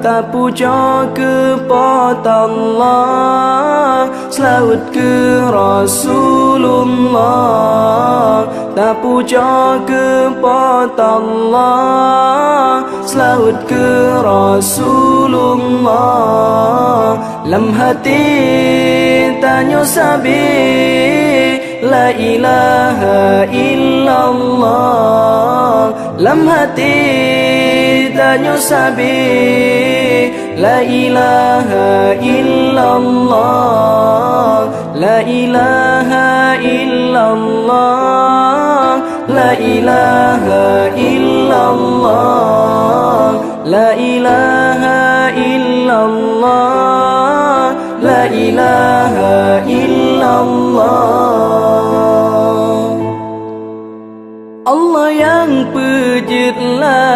Tak puja kepada Allah, selawat ke Rasulullah. Tak puja kepada Allah, selawat ke Rasulullah. Lam hati tanya sabi, la ilaha illallah. Lam hati tanya sabi, la ilaha illallah. La ilaha illallah. La ilaha illallah. La ilaha illallah. La ilaha illallah. Allah yang pejitlah